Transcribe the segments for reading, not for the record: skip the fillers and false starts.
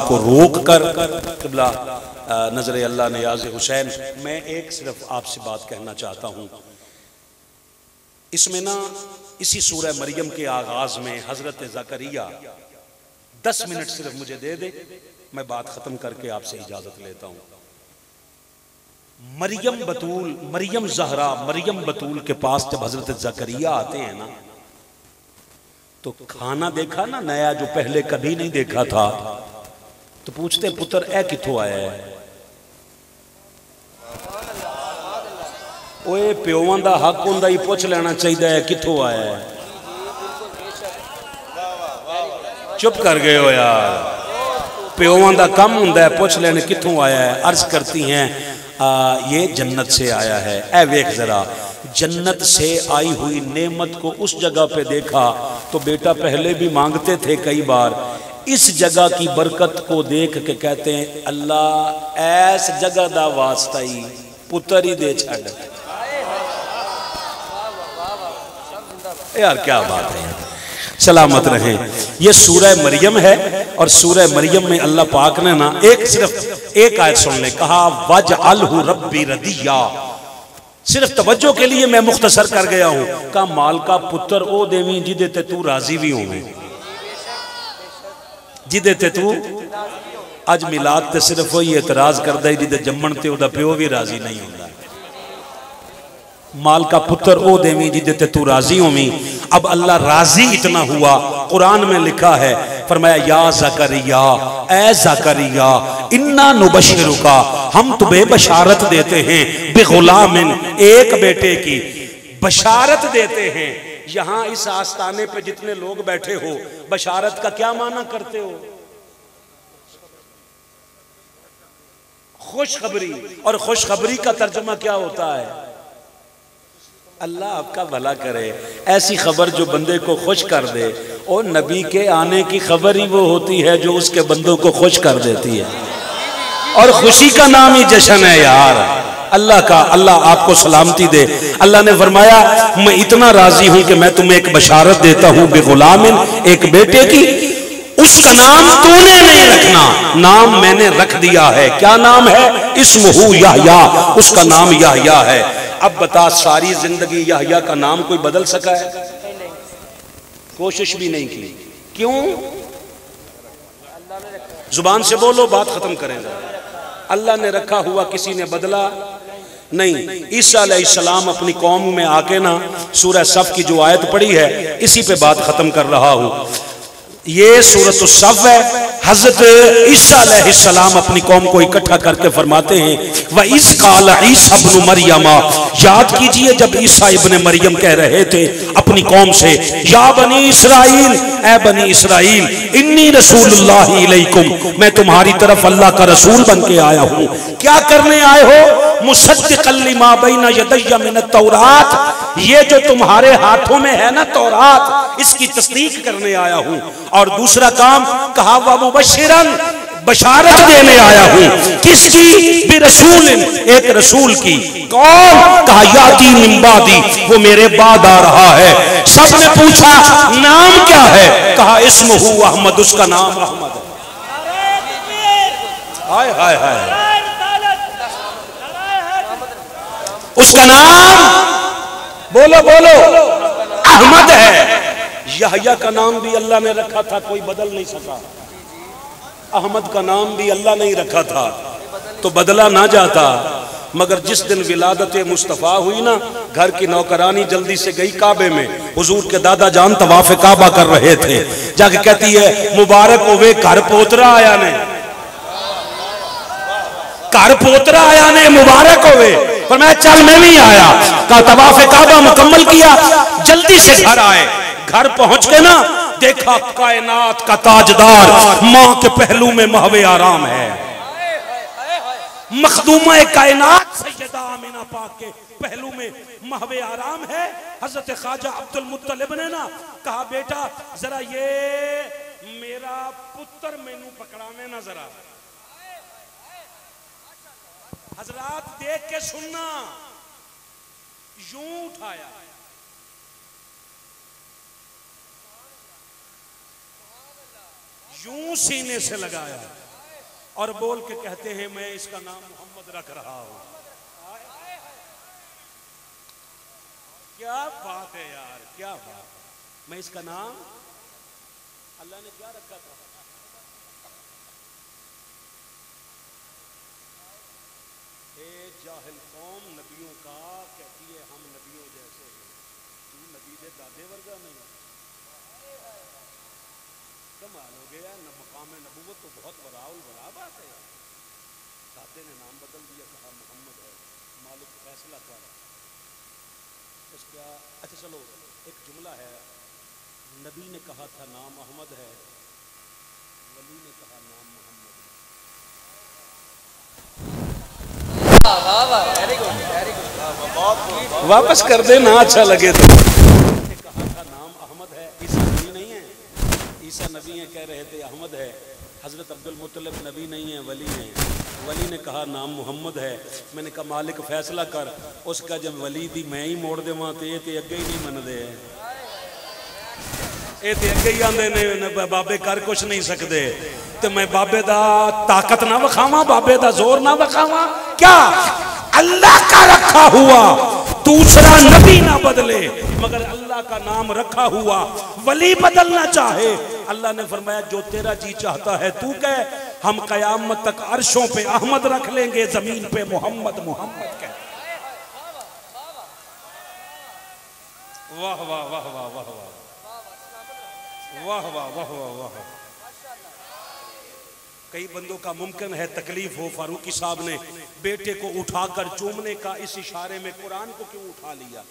को रोक कर क़िबला नज़र अल्लाह नियाज़ हुसैन। मैं एक सिर्फ आपसे बात कहना चाहता हूँ, इसमें ना इसी सूरह मरियम के आगाज में हज़रत ज़करिया 10 मिनट सिर्फ मुझे दे दे, मैं बात ख़त्म करके आपसे इजाज़त लेता हूँ। मरियम बतूल, मरियम ज़हरा, मरियम बतूल के पास जब हज़रत ज़करिया आते हैं ना, तो खाना देखा ना नया, जो पहले कभी नहीं देखा था, तो पूछते पुत्र ए किथों आया है? ओए प्योवां दा हक हुंदा ही पुछ लेना चाहिए है किथों आया है। चुप कर गए हो यार, प्योवां दा कम हुंदा है पुछ लेने किथों आया है। अर्ज करती हैं ये जन्नत से आया है। ए वेख जरा, जन्नत से आई हुई नेमत को उस जगह पे देखा तो बेटा पहले भी मांगते थे कई बार, इस जगह की बरकत को देख के कहते हैं अल्लाह ऐस जगह दा वास्ता ही पुत्र ही दे छड़। यार क्या बात है, सलामत रहें। ये सूरह मरियम है और सूरह मरियम में अल्लाह पाक ने ना सिर्फ एक आयत सुन ले, कहा वजअलहु रब्बी रदिया। सिर्फ तवज्जो के लिए मैं मुख्तसर कर गया हूं। का माल का पुत्र ओ देवी जिदे ते तू राजी भी होवे, जिदे ते तू अज मिलाद ते सिर्फ वही एतराज करदा है जिदे जम्मण ते ओदा प्यो भी राजी नहीं होंदा। माल का पुत्र ओ देवी जिदे ते तू राजी होवी। अब अल्लाह राजी इतना हुआ, कुरान में लिखा है, फरमाया या ज़करिया, ए ज़करिया इन्ना नुबश्शिरुका, हम तुम्हें बशारत देते हैं, बिगुलामिन, एक बेटे की बशारत देते हैं। यहां इस आस्ताने पे जितने लोग बैठे हो, बशारत का क्या माना करते हो? खुशखबरी। और खुशखबरी का तर्जुमा क्या होता है? अल्लाह आपका भला करे, ऐसी खबर जो बंदे को खुश कर दे। और नबी के आने की खबर ही वो होती है जो उसके बंदों को खुश कर देती है, और खुशी का नाम ही जश्न है यार। अल्लाह का, अल्लाह आपको सलामती दे। अल्लाह ने फरमाया मैं इतना राजी हूं कि मैं तुम्हें एक बशारत देता हूं बिगुलामिन, एक बेटे की, उसका नाम तूने नहीं रखना, नाम मैंने रख दिया है। क्या नाम है? इस्मुहु यहया, उसका नाम यहया है। अब बता, सारी जिंदगी यहया का नाम कोई बदल सका है? कोशिश भी नहीं की। क्यों? जुबान से बोलो, बात खत्म करेंगे। अल्लाह ने रखा हुआ किसी ने बदला नहीं। ईसा अलैहिस्सलाम अपनी कौम में आके ना सूरह सफ की जो आयत पढ़ी है, इसी पे बात खत्म कर रहा हूं। ये सूरत सफ है। हजरत ईसा अलैहिस्सलाम अपनी कौम को इकट्ठा करके फरमाते हैं व इस काल ईसा इब्न मरियमा, याद कीजिए जब ईसा इब्न मरियम कह रहे थे अपनी कौम से, या बनी इसराइल, ए बनी इसराइल, इन्नी रसूलुल्लाह इलैकुम, मैं तुम्हारी तरफ अल्लाह का रसूल बन के आया हूँ। क्या करने आए हो? मुसद्दिक़न लिमा बैना यदैया मिनत तौरात, ये जो तुम्हारे हाथों में है ना तौरात, इसकी तस्दीक करने आया हूँ। और दूसरा काम कहा व मुबश्शिरन, बशारत देने आया हूँ। किसकी? बिरसूलिन, एक रसूल की। कौन? कहा याती मिन बादी, वो मेरे बाद आ रहा है। सबने पूछा नाम क्या है? कहा इस्मुहु अहमद, उसका नाम अहमद है। हाय हाय हाय, उसका नाम बोलो बोलो अहमद है। यहया का नाम भी अल्लाह ने रखा था, कोई बदल नहीं सका। अहमद का नाम भी अल्लाह ने ही रखा था, तो बदला ना जाता। मगर जिस दिन विलादत मुस्तफ़ा हुई ना, घर की नौकरानी जल्दी से गई काबे में। हुजूर के दादा जान तवाफ़े काबा कर रहे थे, जाके कहती है मुबारक होवे घर पोतरा आया ने, घर पोतरा आया ने, मुबारक होवे। पर मैं चल मैं भी आया, का तवाफ़े काबा मुकम्मल किया, जल्दी से घर आए। घर पहुंच के ना देखा कायनात का ताजदार मां के पहलू में महवे आराम है। मखदूमा कायनात सैयदा आमिना पाक के पहलू में महवे आराम है। हजरत ख्वाजा अब्दुल मुत्तलिब ने ना कहा बेटा जरा ये मेरा पुत्र मैनू पकड़ाने ना जरा। हजरात देख के सुनना, यूं उठाया, यूं सीने से लगाया, और बोल के कहते हैं मैं इसका नाम मोहम्मद रख रहा हूं। क्या बात है यार, क्या बात। मैं इसका नाम, अल्लाह ने क्या रखा था? ए जाहिल कौम नबियों का कहती है हम नबियों जैसे हैं, तू नबी दे दादे वर्गा नहीं। कमाल हो गया न, मकाम नबूवत तो बहुत बराउल बरा बात है। दादे ने नाम बदल दिया, कहा मोहम्मद है, मालिक फैसला कर। उसका अच्छा चलो एक जुमला है, नबी ने कहा था नाम अहमद है, वली ने कहा नाम मोहम्मद है। वापस कर दे ना अच्छा लगे तो। कहा था नाम अहमद है, ईसा नबी नहीं है, ईसा नबी है, कह रहे थे अहमद है। हजरत अब्दुल मुत्तलिब नबी नहीं है, वली है। वली ने कहा नाम मोहम्मद है। मैंने कहा मालिक फैसला कर। उसका जब वली दी मैं ही मोड़ देवां ते अगे ही नहीं मनदे, ये ते अगे ही आंदे ने बाबे कर कुछ नहीं सकते, तो मैं बाबे दा ताकत ना विखावां, बाबे दा जोर ना विखावां। क्या अल्लाह का रखा हुआ दूसरा नबी ना बदले, मगर अल्लाह का नाम रखा हुआ वली बदलना चाहे। अल्लाह ने फरमाया जो तेरा जी चाहता है तू कह, हम कयामत तक अर्शों पे अहमद रख लेंगे, जमीन पे मोहम्मद मोहम्मद कह। वाह वाह वाह वाह वाह वाह वाह वाह वाह वाह वाह। कई बंदों का मुमकिन है तकलीफ हो, फारूकी साहब ने बेटे को उठाकर चूमने का इस इशारे में कुरान को क्यों उठा लिया?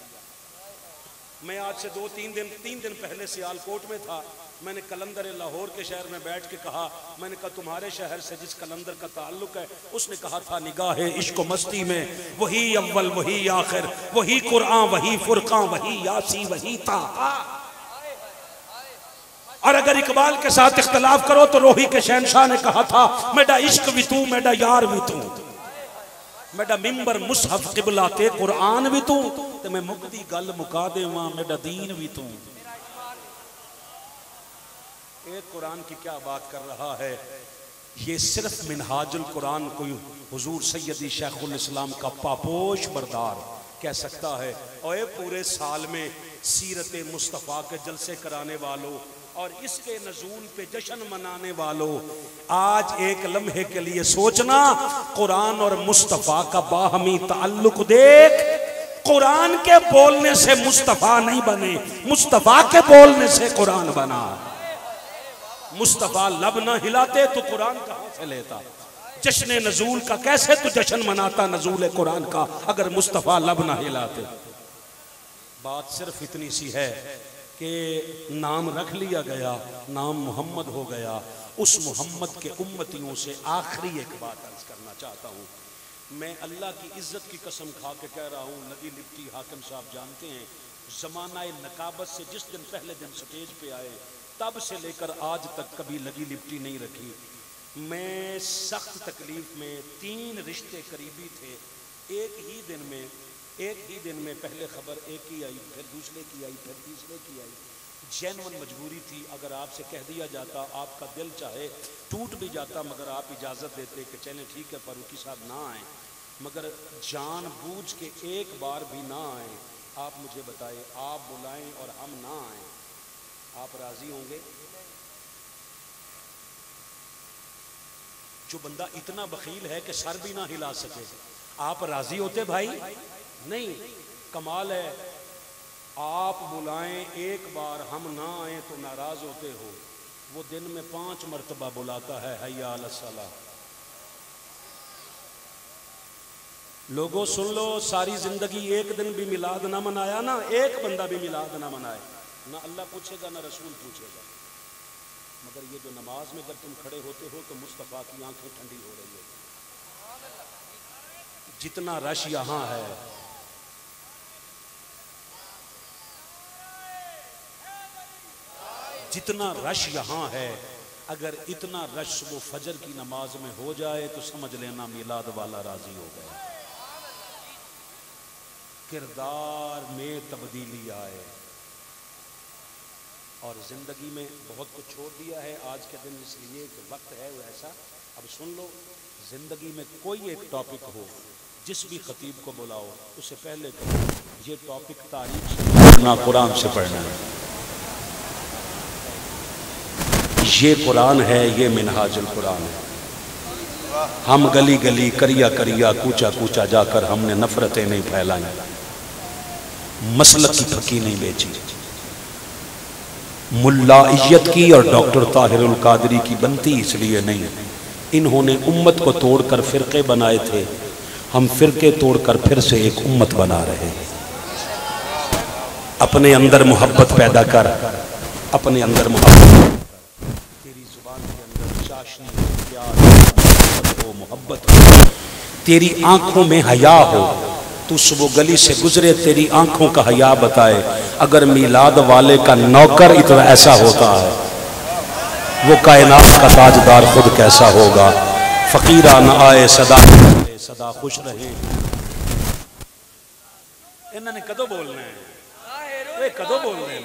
मैं आज से तीन दिन पहले सियालकोट में था। मैंने कलंदर लाहौर के शहर में बैठ के कहा, मैंने कहा तुम्हारे शहर से जिस कलंदर का ताल्लुक है, उसने कहा था निगाह इश्क मस्ती में वही अव्वल वही आखिर, वही कुरान वही फुरकान वही यासी वही ताहा। और अगर इकबाल के साथ इख्तलाफ करो तो रोही के शहनशाह ने कहा था मेरा इश्क भी तू मेरा यार भी तू, मेरा मिंबर मुसहफ किबला ते कुरान भी तू, ते मैं मुकदी गल मुका देवां मेरा दीन भी तू। एक कुरान की क्या बात कर रहा है, ये सिर्फ मिनहाजुल कुरान कोई हुजूर सैयदी शेखुल इस्लाम का पापोश बरदार कह सकता है। और पूरे साल में सीरत मुस्तफ़ा के जलसे कराने वालों और इसके नजूल पे जश्न मनाने वालों, आज एक लम्हे के लिए सोचना, कुरान और मुस्तफ़ा का बाहमी ताल्लुक देख। कुरान के बोलने से मुस्तफ़ा नहीं बने, मुस्तफ़ा के बोलने से कुरान बना। मुस्तफ़ा लब ना हिलाते तो कुरान कहां से लेता? जश्न नजूल का कैसे तू जश्न मनाता नजूल कुरान का अगर मुस्तफ़ा लब ना हिलाते? बात सिर्फ इतनी सी है कि नाम रख लिया गया, नाम मोहम्मद हो गया। उस मोहम्मद के उम्मतियों से आखिरी एक बात अर्ज करना चाहता हूँ। मैं अल्लाह की इज्जत की कसम खा के कह रहा हूँ, नदी लिप्टी हाकिम साहब जानते हैं, ज़माना नकाबत से जिस दिन पहले दिन स्टेज पे आए तब से लेकर आज तक कभी लगी लिप्टी नहीं रखी। मैं सख्त तकलीफ में, 3 रिश्ते करीबी थे, एक ही दिन में पहले खबर एक ही आई, फिर दूसरे की आई, फिर तीसरे की आई। जेन्युइन मजबूरी थी, अगर आपसे कह दिया जाता आपका दिल चाहे टूट भी जाता, मगर आप इजाज़त देते कि चलें ठीक है फारूकी साहब ना आए, मगर जानबूझ के एक बार भी ना आए। आप मुझे बताएं, आप बुलाएं और हम ना आए, आप राजी होंगे? जो बंदा इतना बखील है कि सर भी ना हिला सके, आप राजी होते भाई? नहीं। कमाल है, आप बुलाएं एक बार हम ना आए तो नाराज होते हो। वो दिन में 5 मरतबा बुलाता है हय्या अला सलाह। लोगों सुन लो, सारी जिंदगी एक दिन भी मिलाद ना मनाया ना, एक बंदा भी मिलाद ना मनाए, ना अल्लाह पूछेगा ना रसूल पूछेगा। मगर ये जो नमाज में जब तुम खड़े होते हो तो मुस्तफ़ा की आंखें ठंडी हो रही है। जितना रश यहाँ है, जितना रश यहाँ है, अगर इतना रश सुबह फजर की नमाज में हो जाए तो समझ लेना मिलाद वाला राजी हो गया। किरदार में तब्दीली आए और ज़िंदगी में बहुत कुछ छोड़ दिया है। आज के दिन इसलिए कि वक्त है वो ऐसा अब सुन लो, जिंदगी में कोई एक टॉपिक हो, जिस भी खतीब को बुलाओ उससे पहले कहो ये टॉपिक तारीख से पढ़ना, कुरान से पढ़ना है, ये कुरान है, ये मिनहाजुल कुरान है। हम गली गली करिया करिया कूचा कूचा जाकर हमने नफरतें नहीं फैलाई, मसलक की फकी नहीं बेची। मुल्लाइयत की और डॉक्टर ताहिरुल कादरी की बनती इसलिए नहीं, इन्होंने उम्मत को तोड़कर फिरके बनाए थे, हम फिरके तोड़कर फिर से एक उम्मत बना रहे हैं। अपने अंदर मोहब्बत पैदा कर, अपने अंदर मोहब्बत, तेरी जुबान के अंदर चाशनी प्यार हो, मोहब्बत हो, तेरी आंखों में हया हो, तू सुबह गली से गुजरे तेरी आंखों का हया बताए। अगर मीलाद वाले का नौकर इतना ऐसा होता है, वो कायनात का ताजदार खुद कैसा होगा। फकीरा न आए सदा सदा खुश रहे। इन्होंने कदों बोलना है, कदों बोलने हैं।